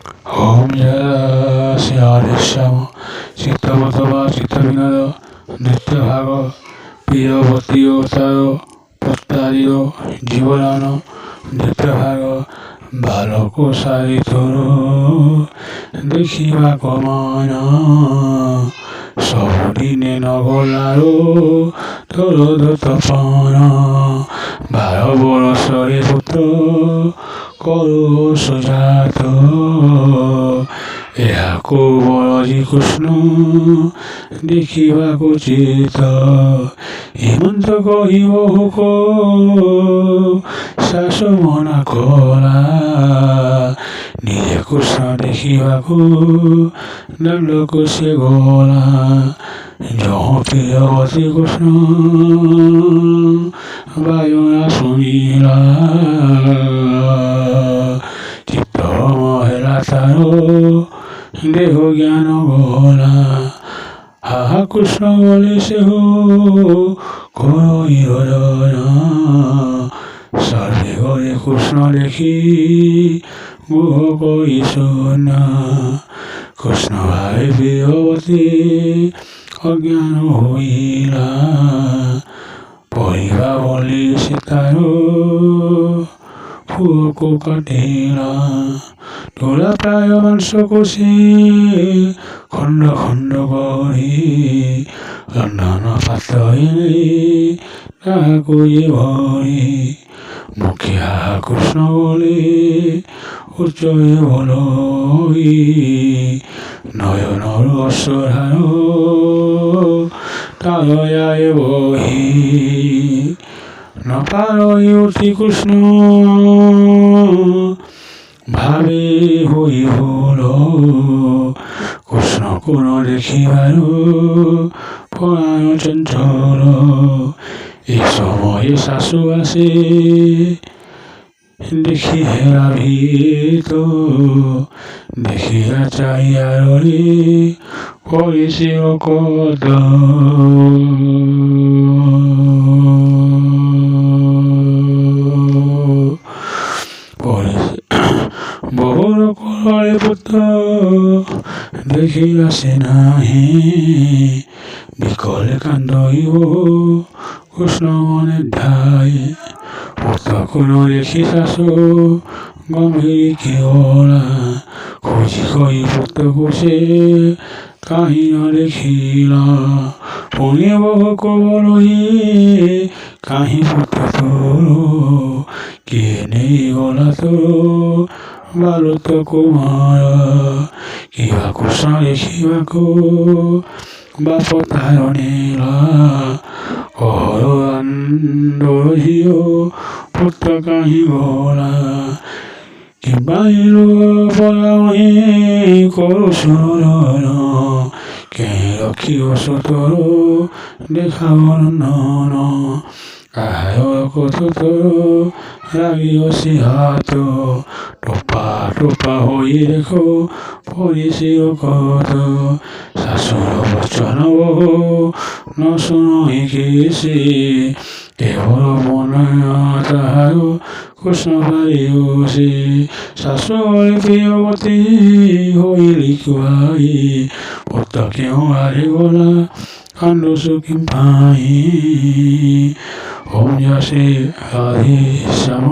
ओम जय श्री श्याम चित्तवतवा चित्तविनोद नृत्य भाग प्रियवती अवतार पत्तारियो जीवदान नृत्य भाग बालक सारी तोर देखा मन सबुदिने नगलारो तोर दत्तपन 12 बरसरे पुत्र करो सुजात एहाको बलजी कृष्ण देखिबाको चित हेमंत कहिब हुक शाशु मना कला निजे कृष्ण देखिबाको दण्डको से गला जह प्रियवती कृष्ण बायुना सुनिला चित्त हेला तारो देह ज्ञान गला हाहा कृष्ण बोले से हो सर्वे गरे कृष्ण देखी गुह कही सुना कृष्ण भावे प्रियवती अज्ञान होइला परिवा बोली सीतारो फुल को काटिला तोला प्राय मांस कोषे खंड खंड करी रंधन पात्र ताहाको ये भरी मुखिया कृष्ण बोले उच्चये बोलई नयनर अश्रुधार तालयाए बही न पारई अति कृष्ण भावे हई भूल कृष्ण को न देखिबार प्राण चंचल ए समय शाशु आसे देखी हेरा भीत देखिया चाहिया रे करिसे कद बहुर करे पुत्र देखी आसे नाही विकले कांदइब कृष्ण मने ढाई पुत्र को न देखी शाशु गंभीर केवला खोजी कही पुत्र को से कहीं न देखिला पुण्य बहु को बोलही कहीं पुत्र तोर किए नहीं गला तोर बालक कुमार किवा कृष्ण देखिबाको बाप तार नेला कहर झियो पुत्र कहीं गला कि बाहिर पलाउहे करो सुरन के रखियो सतर देखा वर्णन आय कथ तोर रागियो से हाथ टोपा टोपा होई देखो परिसिर कथ शाशुर वचन बहु न शुणहि किसी केवल मन ताहार कृष्ण पारियोसी शाशु प्रियवती होइली कुआई पुत्र क्यों हारि गला कांदुछु किं पाई ओम जय श्री राधे श्याम।